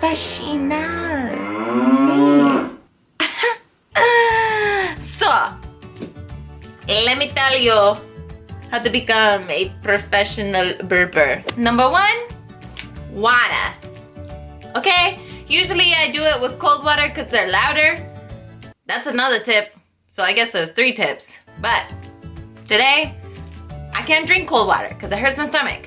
professional. So, let me tell you how to become a professional burper. Number 1, water. Okay? Usually I do it with cold water because they're louder. That's another tip. So I guess there's 3 tips. But today, I can't drink cold water because it hurts my stomach.